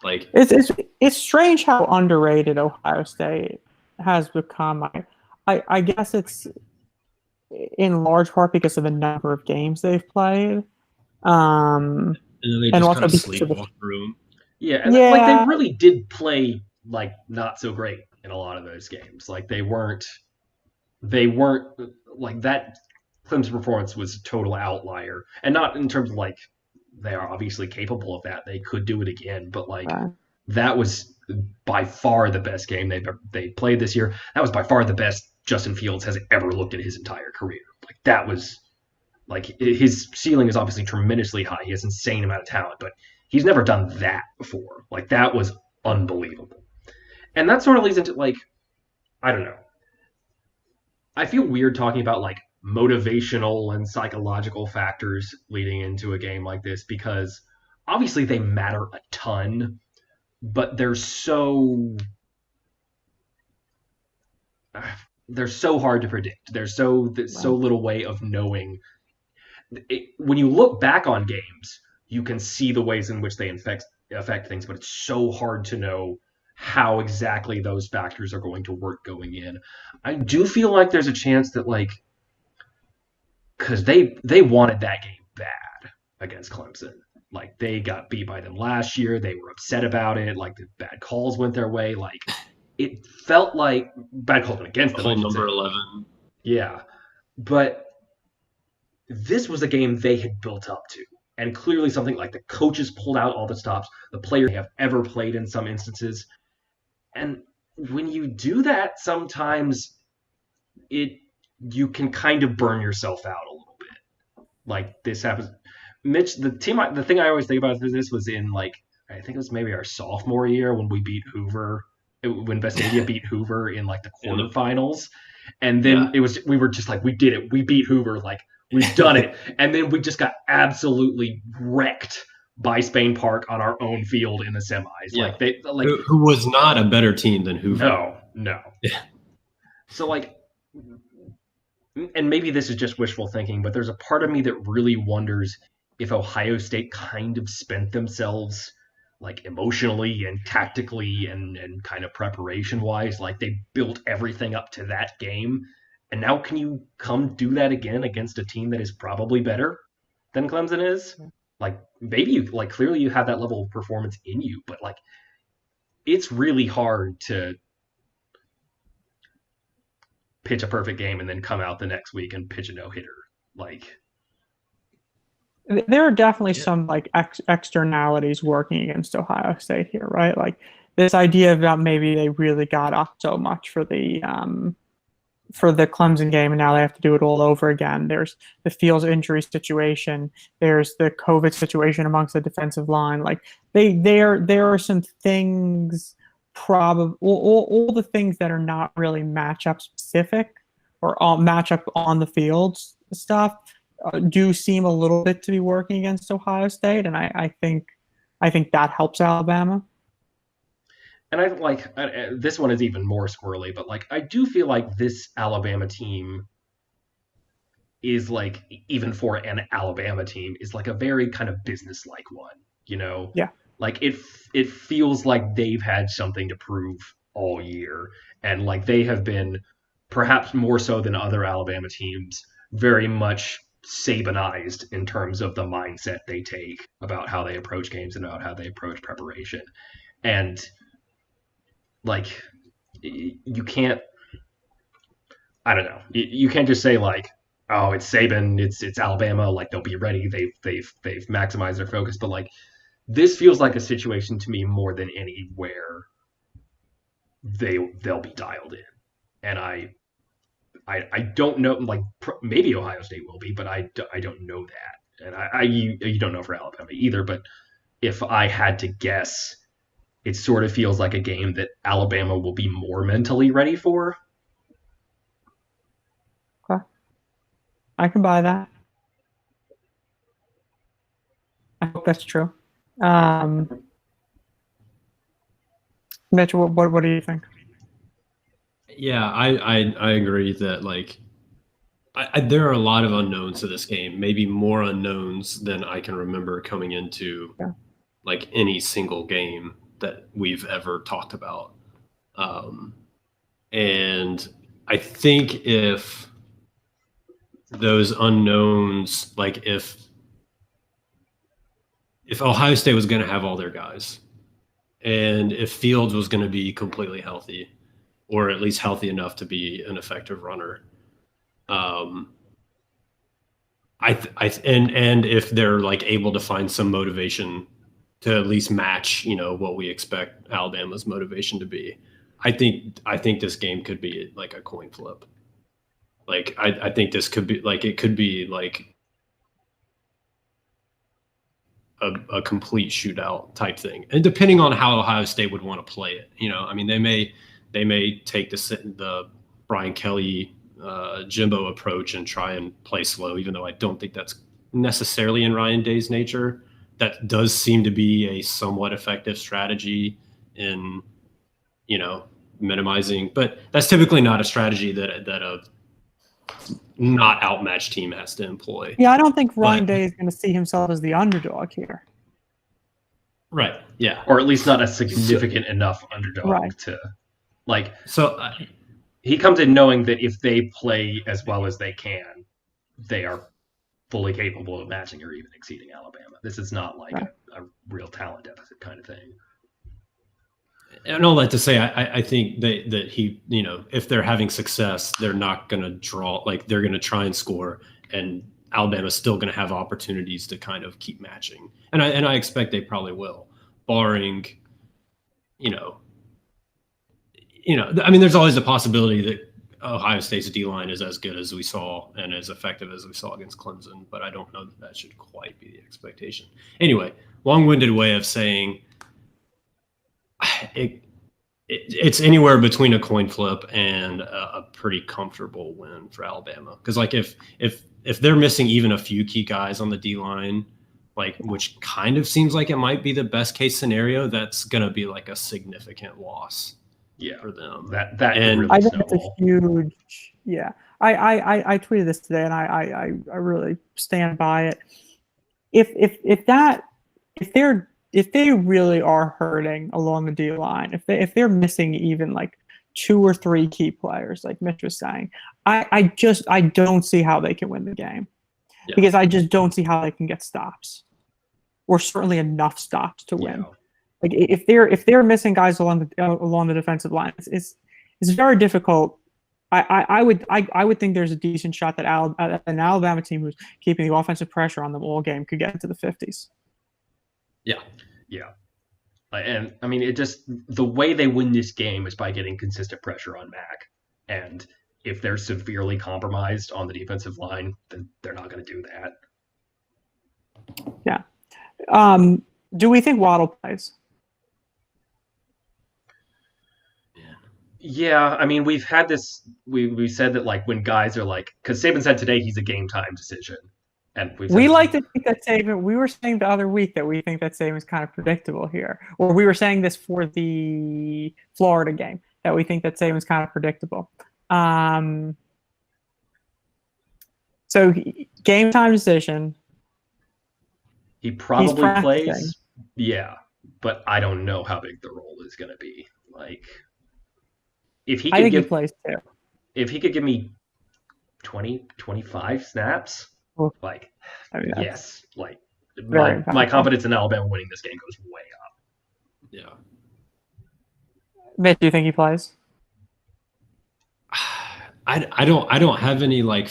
Like It's strange how underrated Ohio State has become. I guess it's in large part because of the number of games they've played. and then they And just kind also of because of the sleepwalk through them. Yeah, and like they yeah, really did play like not so great in a lot of those games. Like they weren't like that. Clemson performance was a total outlier, and not in terms of like they are obviously capable of that. They could do it again, but like that was by far the best game they played this year. That was by far the best Justin Fields has ever looked at his entire career. Like that was like his ceiling is obviously tremendously high. He has an insane amount of talent, but he's never done that before. Like that was unbelievable. And that sort of leads into like I don't know. I feel weird talking about like motivational and psychological factors leading into a game like this because obviously they matter a ton, but they're so hard to predict. There's so little way of knowing. When you look back on games, you can see the ways in which they affect things, but it's so hard to know how exactly those factors are going to work going in. I do feel like there's a chance that like because they wanted that game bad against Clemson. Like they got beat by them last year. They were upset about it. Like the bad calls went their way. Like it felt like bad calls went against The them, I whole should say. number 11. Yeah. But this was a game they had built up to. And clearly something like the coaches pulled out all the stops, the players have ever played in some instances. And when you do that, sometimes it you can kind of burn yourself out a little bit. Like this happens. Mitch, the thing I always think about this was in like I think it was maybe our sophomore year when we beat Hoover, when Vestavia beat Hoover in like the quarterfinals, and then we were just like we did it, we beat Hoover, like we've done it, and then we just got absolutely wrecked by Spain Park on our own field in the semis. Yeah. Like they like who was not a better team than Hoover. No. Yeah. So like and maybe this is just wishful thinking, but there's a part of me that really wonders if Ohio State kind of spent themselves like emotionally and tactically and kind of preparation wise. Like they built everything up to that game. And now can you come do that again against a team that is probably better than Clemson is? Like maybe you like clearly you have that level of performance in you, but like it's really hard to pitch a perfect game and then come out the next week and pitch a no-hitter. Like there are definitely some like externalities working against Ohio State here, right? Like this idea about maybe they really got up so much for the Clemson game, and now they have to do it all over again. There's the Fields injury situation. There's the COVID situation amongst the defensive line. Like there are some things, probably all the things that are not really matchup specific or all matchup on the field stuff do seem a little bit to be working against Ohio State, and I think that helps Alabama. And I like this one is even more squirrely, but like I do feel like this Alabama team is like even for an Alabama team is like a very kind of business-like one, you know? Yeah. Like it feels like they've had something to prove all year, and like they have been perhaps more so than other Alabama teams very much Sabanized in terms of the mindset they take about how they approach games and about how they approach preparation. And like you can't I don't know. You can't just say like, oh, it's Saban, it's Alabama, like they'll be ready. They've maximized their focus, but like this feels like a situation to me more than any where they'll be dialed in. And I don't know. Like maybe Ohio State will be, but I don't know that, and you don't know for Alabama either. But if I had to guess, it sort of feels like a game that Alabama will be more mentally ready for. Okay. I can buy that. I hope that's true. Mitch, what do you think? Yeah, I agree that like there are a lot of unknowns to this game, maybe more unknowns than I can remember coming into like any single game that we've ever talked about. And I think if those unknowns, like if Ohio State was going to have all their guys, and if Fields was going to be completely healthy, or at least healthy enough to be an effective runner, and if they're like able to find some motivation to at least match, what we expect Alabama's motivation to be, I think this game could be like a coin flip. Like I think this could be like, it could be like a complete shootout type thing, and depending on how Ohio State would want to play it, I mean, they may take the Brian Kelly Jimbo approach and try and play slow, even though I don't think that's necessarily in Ryan Day's nature. That does seem to be a somewhat effective strategy in, minimizing, but that's typically not a strategy that a not outmatched team has to employ. Yeah, I don't think Ryan Day is going to see himself as the underdog here. Right. Yeah. Or at least not a significant enough underdog to like. So he comes in knowing that if they play as well as they can, they are fully capable of matching or even exceeding Alabama. This is not like a real talent deficit kind of thing. And all that to say, I think that he, if they're having success, they're not going to draw, like they're going to try and score, and Alabama's still going to have opportunities to kind of keep matching. And I expect they probably will, barring, I mean, there's always the possibility that Ohio State's D-line is as good as we saw and as effective as we saw against Clemson, but I don't know that should quite be the expectation. Anyway, long-winded way of saying it's anywhere between a coin flip and a pretty comfortable win for Alabama. Because like if they're missing even a few key guys on the D-line, like which kind of seems like it might be the best case scenario, that's gonna be like a significant loss. Yeah, for them. That and really I think it's a huge. Yeah, I tweeted this today, and I really stand by it. If they really are hurting along the D line, if they're missing even like 2 or 3 key players, like Mitch was saying, I don't see how they can win the game, because I just don't see how they can get stops, or certainly enough stops to win. Like if they're missing guys along the defensive line, it's very difficult. I would think there's a decent shot that an Alabama team who's keeping the offensive pressure on them all game could get into the 50s. Yeah. And I mean, the way they win this game is by getting consistent pressure on Mac. And if they're severely compromised on the defensive line, then they're not going to do that. Yeah. Do we think Waddle plays? Yeah, I mean, we've had this. We said that like when guys are like, because Saban said today he's a game time decision, and we like to think that Saban. We were saying the other week that we think that Saban's kind of predictable here, or we were saying this for the Florida game that we think that Saban's kind of predictable. So game time decision. He probably plays. Yeah, but I don't know how big the role is going to be. Like. If he could he plays too. If he could give me 20, 25 snaps, like, yes, like my confidence in Alabama winning this game goes way up. Yeah. Mitch, do you think he plays? I don't have any like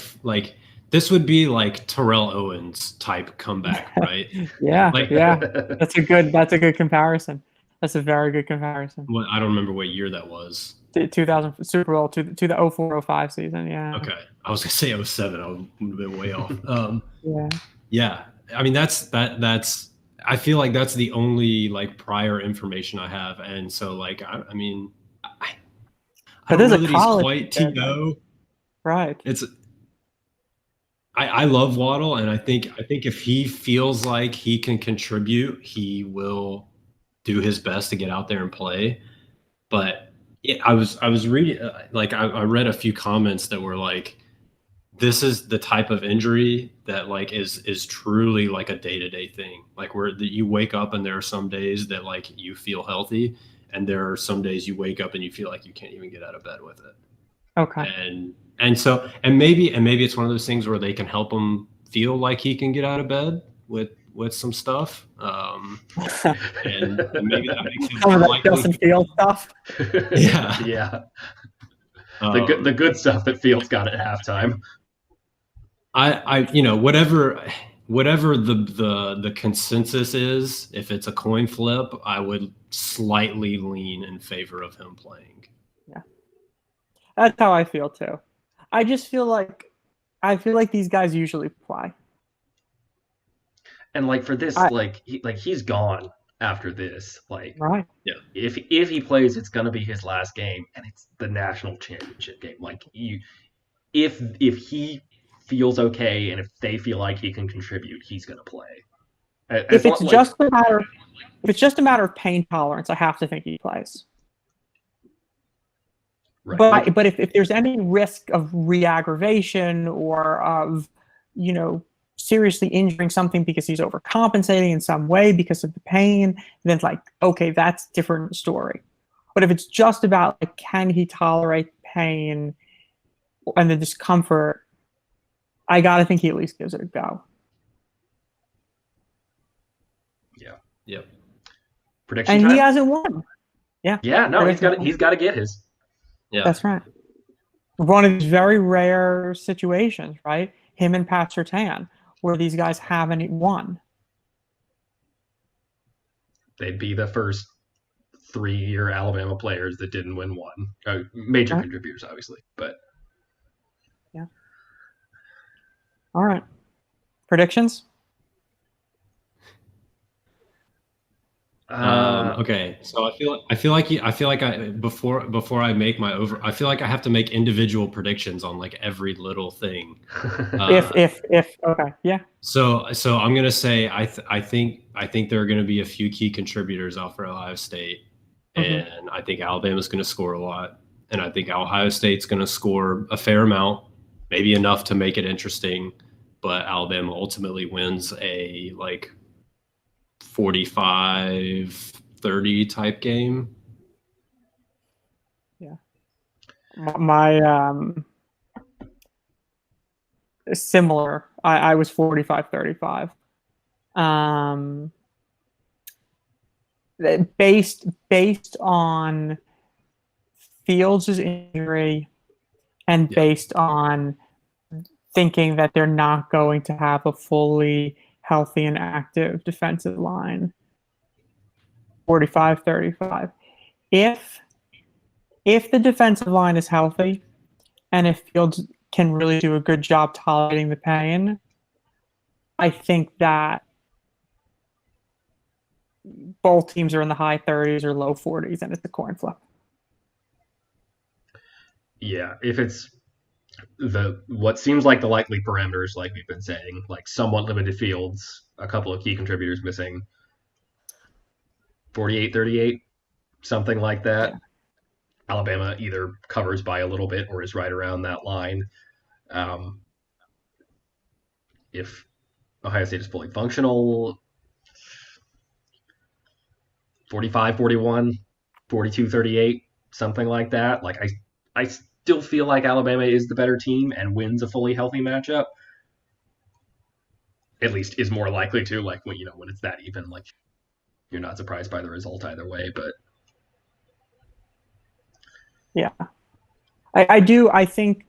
this would be like Terrell Owens type comeback, right? Yeah. That's a good comparison. That's a very good comparison. I don't remember what year that was. The 2000 Super Bowl to the 04-05 season. Yeah. Okay, I was gonna say 07. I would have been way off. Yeah. Yeah, I mean that's. I feel like that's the only like prior information I have, and so like I mean, I But don't there's know a that he's college quite there, to. right? It's I love Waddle, and I think if he feels like he can contribute, he will do his best to get out there and play. But I was reading like I read a few comments that were like, this is the type of injury that like is truly like a day-to-day thing, like where you wake up and there are some days that like you feel healthy, and there are some days you wake up and you feel like you can't even get out of bed with it. Okay. And maybe it's one of those things where they can help him feel like he can get out of bed with some stuff, and maybe that makes it Some more of that likely. Justin Fields stuff. Yeah. Yeah. The good stuff that Fields got at halftime. I you know, whatever the consensus is, if it's a coin flip, I would slightly lean in favor of him playing. Yeah. That's how I feel too. I feel like these guys usually play. And like for this, he's gone after this. Like, right. Yeah. If he plays, it's gonna be his last game, and it's the national championship game. Like if he feels okay, and if they feel like he can contribute, he's gonna play. If it's just a matter of pain tolerance, I have to think he plays. Right. But if there's any risk of re-aggravation or of, seriously injuring something because he's overcompensating in some way because of the pain, then it's like, okay, that's a different story. But if it's just about like, can he tolerate pain and the discomfort, I got to think he at least gives it a go. Yeah. Yep. Prediction and time? He hasn't won. Yeah. Yeah, no, he's got to get his. Yeah. That's right. One of these very rare situations, right? Him and Pat Surtain, where these guys haven't won. They'd be the first 3-year Alabama players that didn't win one. Major contributors, obviously, but yeah. All right. Predictions? Okay, so before I make my over, I feel like I have to make individual predictions on like every little thing. If okay, yeah. So I'm gonna say I think there are gonna be a few key contributors out for Ohio State, and I think Alabama's gonna score a lot, and I think Ohio State's gonna score a fair amount, maybe enough to make it interesting, but Alabama ultimately wins a like 45-30 type game. Yeah. My similar. I was 45-35. Based on Fields' injury and based on thinking that they're not going to have a fully healthy and active defensive line, 45-35. If the defensive line is healthy and if Fields can really do a good job tolerating the pain, I think that both teams are in the high 30s or low 40s and it's a coin flip. Yeah, if it's what seems like the likely parameters, like we've been saying, like somewhat limited Fields, a couple of key contributors missing, 48-38, something like that. Yeah. Alabama either covers by a little bit or is right around that line. If Ohio State is fully functional, 45-41, 42-38, something like that. Like I still feel like Alabama is the better team and wins a fully healthy matchup. At least is more likely to, like when it's that even, like you're not surprised by the result either way. But yeah, I do. I think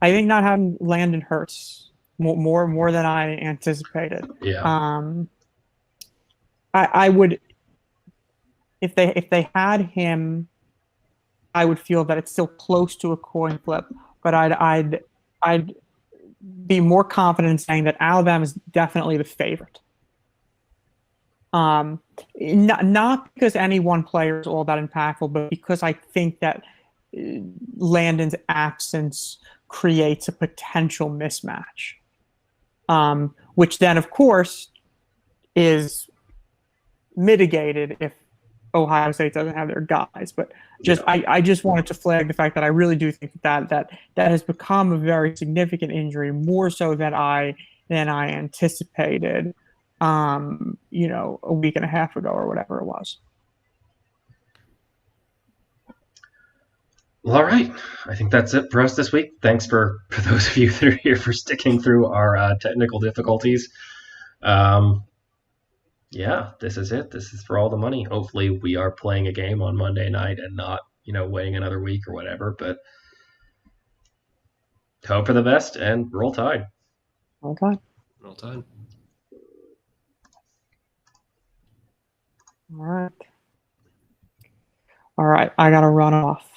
not having Landon hurts more than I anticipated. Yeah. I would. if they had him, I would feel that it's still close to a coin flip, but I'd be more confident in saying that Alabama is definitely the favorite. Not because any one player is all that impactful, but because I think that Landon's absence creates a potential mismatch, which then, of course, is mitigated if Ohio State doesn't have their guys. But I just wanted to flag the fact that I really do think that has become a very significant injury, more so than I anticipated, a week and a half ago or whatever it was. Well, all right. I think that's it for us this week. Thanks for those of you that are here for sticking through our technical difficulties. Yeah, this is it. This is for all the money. Hopefully, we are playing a game on Monday night and not, waiting another week or whatever. But hope for the best and roll Tide. Okay. Roll Tide. All right. All right. I got to run off.